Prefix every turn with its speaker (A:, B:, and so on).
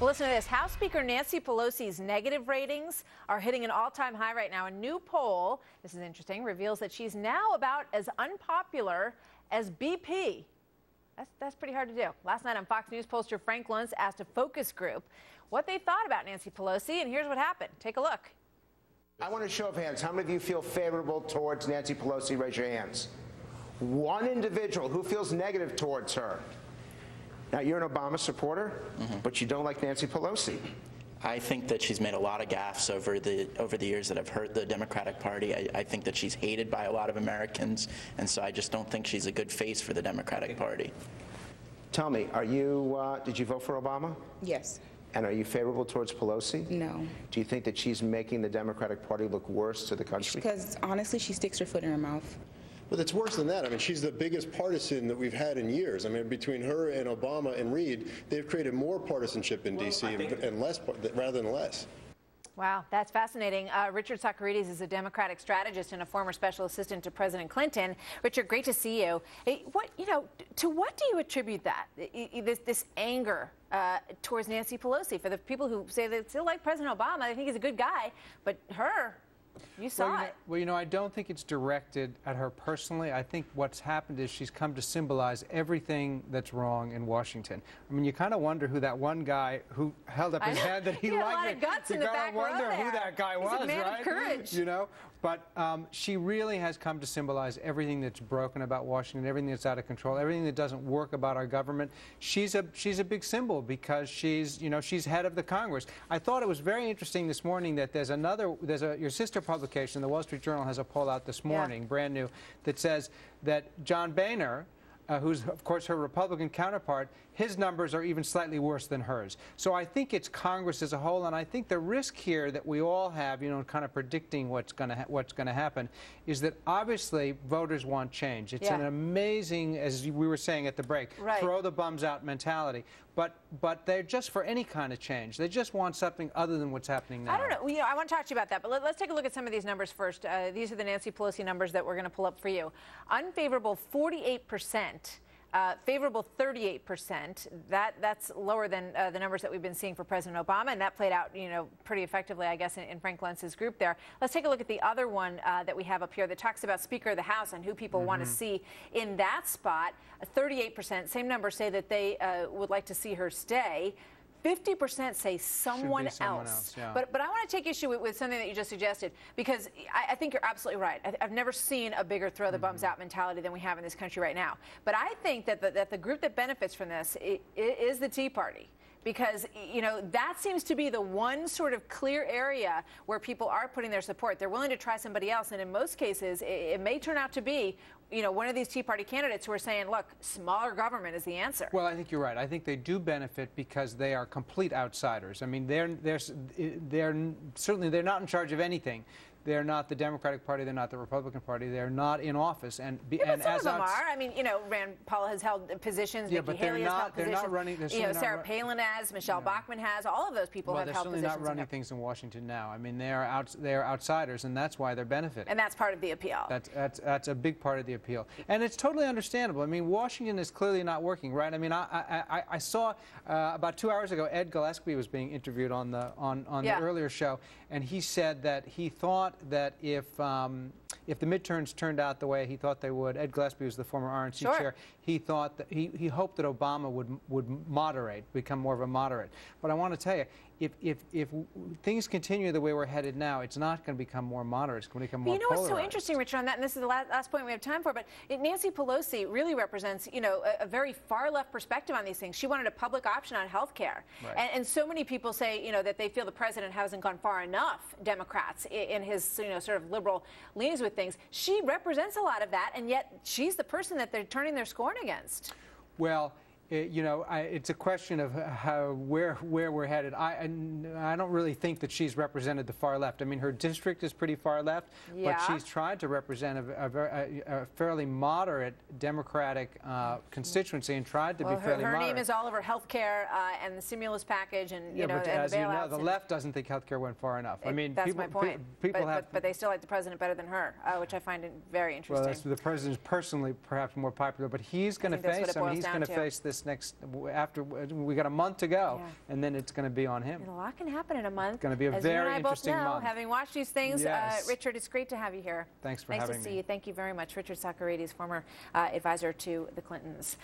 A: Well, listen to this. House Speaker Nancy Pelosi's negative ratings are hitting an all-time high right now. A new poll, this is interesting, reveals that she's now about as unpopular as BP. That's pretty hard to do. Last night on Fox News, pollster Frank Luntz asked a focus group what they thought about Nancy Pelosi, and here's what happened. Take a look.
B: I want a show of hands. How many of you feel favorable towards Nancy Pelosi? Raise your hands. One individual who feels negative towards her. Now, you're an Obama supporter, but you don't like Nancy Pelosi.
C: I think that she's made a lot of gaffes over the years that I've heard the Democratic Party. I think that she's hated by a lot of Americans, and so I just don't think she's a good face for the Democratic Party.
B: Tell me, did you vote for Obama?
D: Yes.
B: And are you favorable towards Pelosi?
D: No.
B: Do you think that she's making the Democratic Party look worse to the country?
D: Because honestly, she sticks her foot in her mouth.
E: But it's worse than that. I mean, she's the biggest partisan that we've had in years. I mean, between her and Obama and Reid, they've created more partisanship in D.C. and less rather than less.
A: Wow, that's fascinating. Richard Socarides is a Democratic strategist and a former special assistant to President Clinton. Richard, great to see you. To what do you attribute that, this anger towards Nancy Pelosi? For the people who say they still like President Obama, they think he's a good guy, but her, you saw it.
F: Well, I don't think it's directed at her personally. I think what's happened is she's come to symbolize everything that's wrong in Washington. I mean, you kind of wonder who that one guy who held up his hand that he liked.
A: A lot of guts in the back row there.
F: You gotta wonder who that guy was,
A: He's a man
F: right?
A: of courage.
F: You know, but she really has come to symbolize everything that's broken about Washington, everything that's out of control, everything that doesn't work about our government. She's a big symbol because she's head of the Congress. I thought it was very interesting this morning that your sister publication, the Wall Street Journal, has a poll out this morning, brand new, that says that John Boehner, who's, of course, her Republican counterpart, his numbers are even slightly worse than hers. So I think it's Congress as a whole, and I think the risk here that we all have, kind of predicting what's going to happen, is that obviously voters want change. It's an amazing, as we were saying at the break, throw the bums out mentality. But they're just for any kind of change. They just want something other than what's happening now.
A: I don't know. I want to talk to you about that, but let's take a look at some of these numbers first. These are the Nancy Pelosi numbers that we're going to pull up for you. Unfavorable, 48%. Favorable, 38%. That's lower than the numbers that we've been seeing for President Obama, and that played out, pretty effectively, I guess, in Frank Luntz's group there. Let's take a look at the other one that we have up here that talks about Speaker of the House and who people want to see in that spot. 38%, same numbers, say that they would like to see her stay. 50% say someone else.
F: Yeah.
A: But I want to take issue with something that you just suggested, because I think you're absolutely right. I've never seen a bigger throw the bums out mentality than we have in this country right now. But I think that the group that benefits from this is the Tea Party. Because, that seems to be the one sort of clear area where people are putting their support. They're willing to try somebody else. And in most cases, it may turn out to be, one of these Tea Party candidates who are saying, look, smaller government is the answer.
F: Well, I think you're right. I think they do benefit because they are complete outsiders. I mean, they're certainly not in charge of anything. They're not the Democratic Party. They're not the Republican Party. They're not in office.
A: But some of them are. I mean, Rand Paul has held positions. Nikki Haley has held positions.
F: They're not running.
A: Sarah Palin has. Michelle Bachmann has. All of those people have held positions.
F: They're certainly not running things in Washington now. I mean, they are outsiders, and that's why they're benefiting.
A: And that's part of the appeal.
F: That's a big part of the appeal, and it's totally understandable. I mean, Washington is clearly not working, right? I mean, I saw about 2 hours ago Ed Gillespie was being interviewed on the earlier show, and he said that he thought that if the midterms turned out the way he thought they would, Ed Gillespie was the former RNC chair, he thought that he hoped that Obama would moderate, become more of a moderate. But I want to tell you, if things continue the way we're headed now, it's not going to become more moderate. It's going to become more polarized.
A: What's so interesting, Richard, on that, and this is the last point we have time for, but Nancy Pelosi really represents, a very far-left perspective on these things. She wanted a public option on health care. Right. And so many people say, that they feel the president hasn't gone far enough, Democrats, in his, sort of liberal leanings with things. She represents a lot of that, and yet she's the person that they're turning their scorn against.
F: Well, it's a question of where we're headed. I don't really think that she's represented the far left. I mean, her district is pretty far left, but she's tried to represent a fairly moderate Democratic constituency and tried to be fairly moderate.
A: Her name is all over health care and the stimulus package and,
F: but
A: and
F: as
A: the
F: you
A: bailouts.
F: know, the left doesn't think health care went far enough. I mean,
A: that's my point. But they still like the president better than her, which I find very interesting.
F: Well, the president is personally perhaps more popular, but he's going to face this this after we got a month to go, and then it's going to be on him.
A: And a lot can happen in a month.
F: It's going to be a very interesting month.
A: Having watched these things,
F: yes.
A: Richard, it's great to have you here.
F: Thanks for having me.
A: Nice to see you. Thank you very much. Richard Socarides, former advisor to the Clintons.